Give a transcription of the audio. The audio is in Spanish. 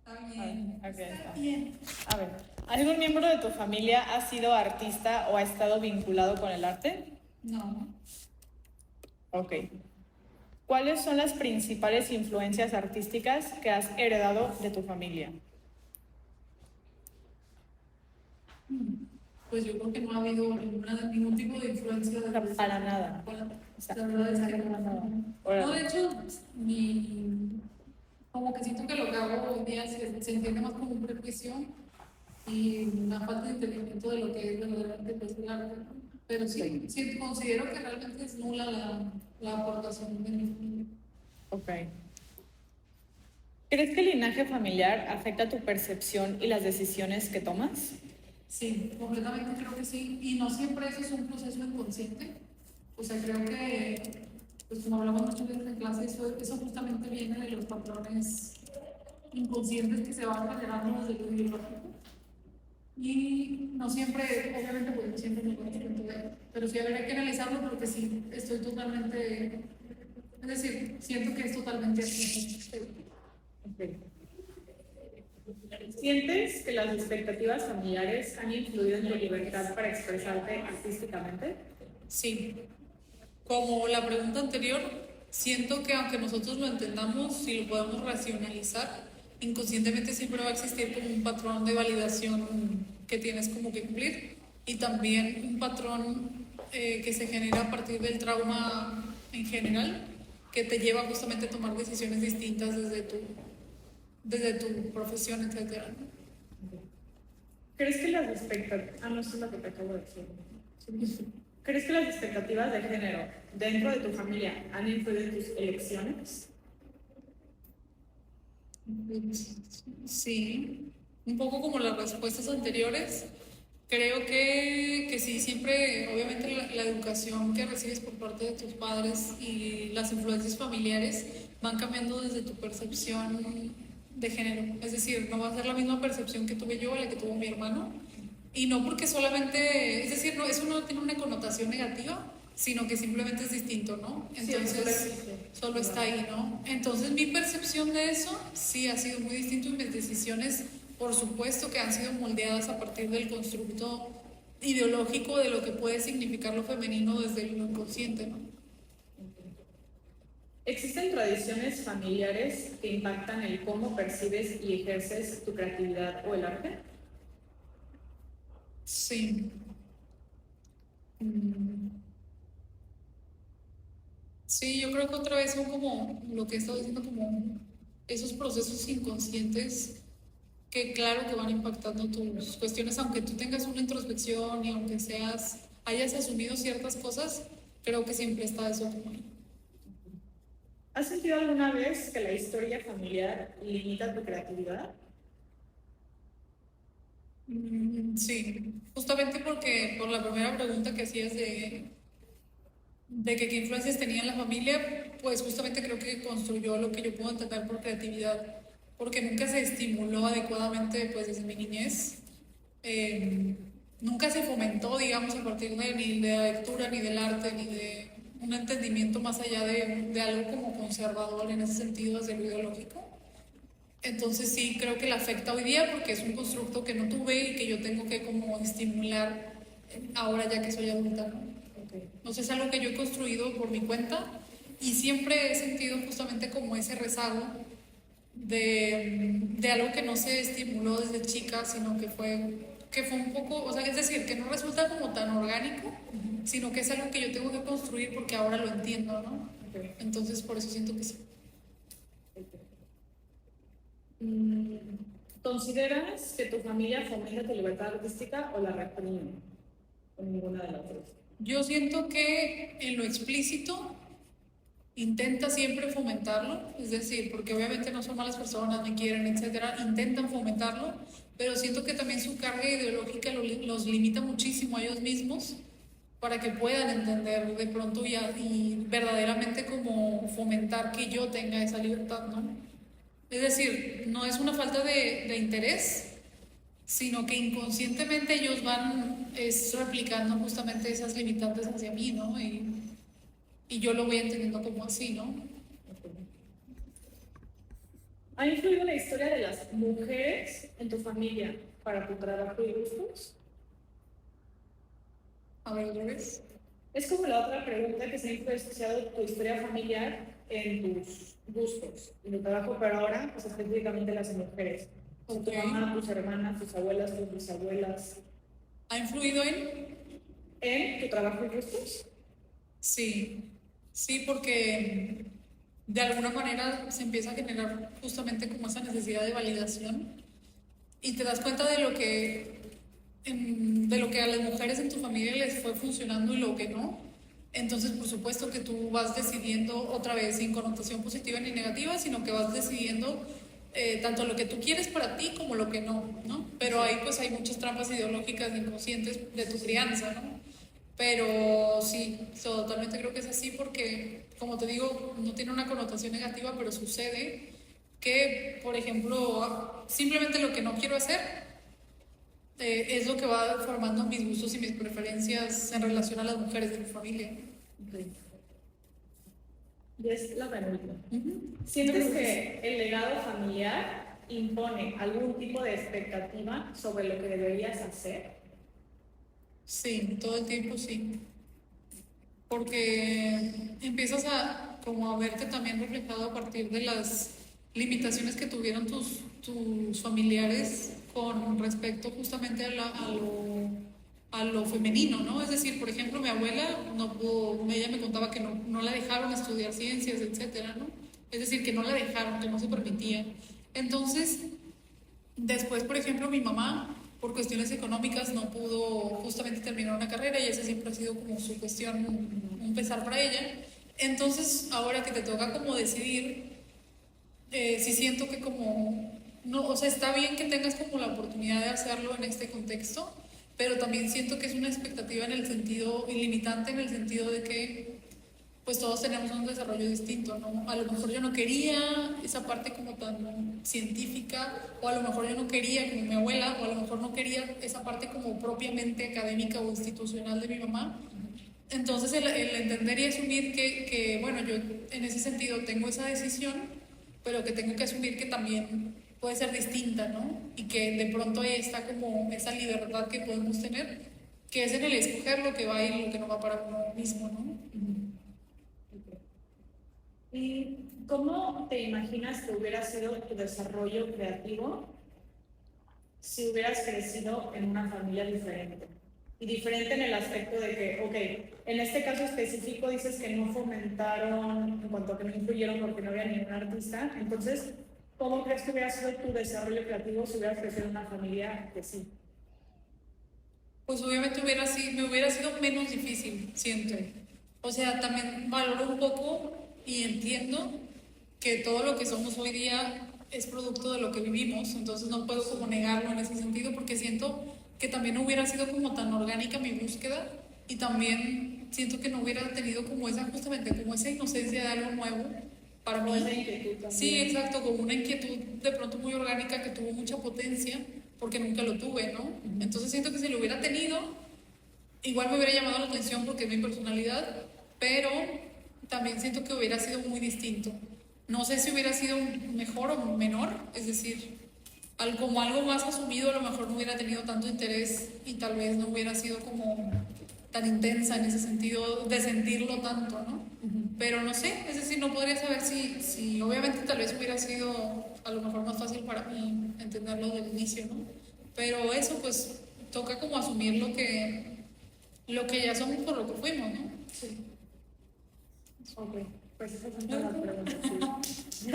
También. Ok, Está está. bien. A ver, ¿algún miembro de tu familia ha sido artista o ha estado vinculado con el arte? No. Ok. ¿Cuáles son las principales influencias artísticas que has heredado de tu familia? Pues yo creo que no ha habido ningún tipo de influencia O sea, de para nada. O sea, la verdad es que para nada. no. No, de Órale. hecho, como que siento que lo que hago hoy día se entiende más como un prejuicio y una falta de entendimiento de lo que es verdaderamente pues, el arte, ¿no? Pero sí, sí, considero que realmente es nula la aportación de mi familia. Ok. ¿Crees que el linaje familiar afecta tu percepción y las decisiones que tomas? Sí, completamente creo que sí. Y no siempre eso es un proceso inconsciente. O sea, creo que, pues como hablamos muchas veces en clase, eso justamente viene de los patrones inconscientes que se van generando desde lo ideológico. Y no siempre, obviamente, pues no siempre me consciente de ello. Pero sí habría que analizarlo porque sí, estoy totalmente, es decir, siento que es totalmente así. Ok. ¿Sientes que las expectativas familiares han influido en tu libertad para expresarte artísticamente? Sí, como la pregunta anterior, siento que aunque nosotros lo entendamos y lo podamos racionalizar, inconscientemente siempre va a existir como un patrón de validación que tienes como que cumplir y también un patrón que se genera a partir del trauma en general, que te lleva justamente a tomar decisiones distintas desde tu profesión, etcétera, ¿no? ¿Crees que las expectativas... Ah, no, eso es lo que te acabo de decir. ¿Crees que las expectativas de género dentro de tu familia han influido en tus elecciones? Sí, un poco como las respuestas anteriores. Creo que sí, siempre, obviamente la educación que recibes por parte de tus padres y las influencias familiares van cambiando desde tu percepción de género. Es decir, no va a ser la misma percepción que tuve yo, la que tuvo mi hermano. Y no porque solamente, es decir, no, eso no tiene una connotación negativa, sino que simplemente es distinto, ¿no? Sí, eso solo Entonces, existe. solo está ahí, ¿no? Entonces, mi percepción de eso sí ha sido muy distinto y mis decisiones, por supuesto, que han sido moldeadas a partir del constructo ideológico de lo que puede significar lo femenino desde lo inconsciente, ¿no? ¿Existen tradiciones familiares que impactan el cómo percibes y ejerces tu creatividad o el arte? Sí. Mm. Sí, yo creo que otra vez son como lo que he estado diciendo, como esos procesos inconscientes que claro que van impactando tus cuestiones, aunque tú tengas una introspección y aunque hayas asumido ciertas cosas, creo que siempre está eso como ahí. ¿Has sentido alguna vez que la historia familiar limita tu creatividad? Sí, justamente porque por la primera pregunta que hacías de que qué influencias tenía en la familia, pues justamente creo que construyó lo que yo puedo entender por creatividad, porque nunca se estimuló adecuadamente pues desde mi niñez. Eh, Nunca se fomentó, digamos, a partir de ni de la lectura, ni del arte, ni de un entendimiento más allá de algo como conservador en ese sentido desde lo ideológico. Entonces sí, creo que la afecta hoy día porque es un constructo que no tuve y que yo tengo que como estimular ahora ya que soy adulta, ¿no? Okay. Entonces es algo que yo he construido por mi cuenta y siempre he sentido justamente como ese rezago de algo que no se estimuló desde chica, sino que fue un poco, o sea, es decir, que no resulta como tan orgánico, sino que es algo que yo tengo que construir porque ahora lo entiendo, ¿no? Okay. Entonces por eso siento que sí. ¿Consideras que tu familia fomenta tu libertad artística o la reprime? O ninguna de las dos. Yo siento que en lo explícito intenta siempre fomentarlo, es decir, porque obviamente no son malas personas, me quieren, etcétera, intentan fomentarlo, pero siento que también su carga ideológica los limita muchísimo a ellos mismos para que puedan entender de pronto y verdaderamente como fomentar que yo tenga esa libertad, ¿no? Es decir, no es una falta de interés, sino que inconscientemente ellos van replicando justamente esas limitantes hacia mí, ¿no? Y yo lo voy entendiendo como así, ¿no? ¿Ha influido la historia de las mujeres en tu familia para tu trabajo y gustos? A ver, otra vez. Es como la otra pregunta que se ha influenciado tu historia familiar en tus gustos, en tu trabajo, pero ahora, pues específicamente las mujeres. Con tu Ok. mamá, tus hermanas, tus abuelas, tus bisabuelas. ¿Ha influido en? ¿En tu trabajo y gustos? Sí, sí, porque de alguna manera se empieza a generar justamente como esa necesidad de validación y te das cuenta de lo que a las mujeres en tu familia les fue funcionando y lo que no. Entonces, por supuesto que tú vas decidiendo otra vez sin connotación positiva ni negativa, sino que vas decidiendo tanto lo que tú quieres para ti como lo que no, ¿no? Pero ahí pues hay muchas trampas ideológicas inconscientes de tu crianza, ¿no? Pero sí, totalmente creo que es así porque, como te digo, no tiene una connotación negativa, pero sucede que, por ejemplo, simplemente lo que no quiero hacer es lo que va formando mis gustos y mis preferencias en relación a las mujeres de mi familia. Ok. Y es la penúltima. Ujú. ¿Sientes que el legado familiar impone algún tipo de expectativa sobre lo que deberías hacer? Sí, todo el tiempo sí. Porque empiezas a como a verte también reflejado a partir de las limitaciones que tuvieron tus familiares con respecto justamente a lo femenino, ¿no? Es decir, por ejemplo, mi abuela no pudo, ella me contaba que no la dejaron estudiar ciencias, etcétera, ¿no? Es decir, que no la dejaron, que no se permitía. Entonces, después, por ejemplo, mi mamá, por cuestiones económicas, no pudo justamente terminar una carrera y esa siempre ha sido como su cuestión, un pesar para ella. Entonces, ahora que te toca como decidir, sí siento que como, no, o sea, está bien que tengas como la oportunidad de hacerlo en este contexto, pero también siento que es una expectativa en el sentido, ilimitante en el sentido de que pues todos tenemos un desarrollo distinto, ¿no? A lo mejor yo no quería esa parte como tan científica, o a lo mejor yo no quería como mi abuela, o a lo mejor no quería esa parte como propiamente académica o institucional de mi mamá. Entonces el entender y asumir bueno, yo en ese sentido tengo esa decisión, pero que tengo que asumir que también puede ser distinta, ¿no? Y que de pronto ahí está como esa libertad que podemos tener, que es en el escoger lo que va y lo que no va para uno mismo, ¿no? ¿Y cómo te imaginas que hubiera sido tu desarrollo creativo si hubieras crecido en una familia diferente? Y diferente en el aspecto de que, ok, en este caso específico dices que no fomentaron, en cuanto a que no influyeron porque no había ningún artista. Entonces, ¿cómo crees que hubiera sido tu desarrollo creativo si hubieras crecido en una familia que sí? Pues obviamente me hubiera sido menos difícil, siento. O sea, también valoro un poco y entiendo que todo lo que somos hoy día es producto de lo que vivimos, entonces no puedo como negarlo en ese sentido porque siento que también no hubiera sido como tan orgánica mi búsqueda y también siento que no hubiera tenido como esa justamente como esa inocencia de algo nuevo para Como mí. esa inquietud también. Sí, exacto, como una inquietud de pronto muy orgánica que tuvo mucha potencia porque nunca lo tuve, ¿no? Entonces siento que si lo hubiera tenido, igual me hubiera llamado la atención porque es mi personalidad, pero también siento que hubiera sido muy distinto. No sé si hubiera sido mejor o menor, es decir, como algo más asumido, a lo mejor no hubiera tenido tanto interés y tal vez no hubiera sido como tan intensa en ese sentido de sentirlo tanto, ¿no? Pero no sé, es decir, no podría saber si obviamente tal vez hubiera sido a lo mejor más fácil para mí entenderlo del inicio, ¿no? Pero eso pues toca como asumir lo que ya somos por lo que fuimos, ¿no? Sí. Ok, pues esas son todas las preguntas. Sí.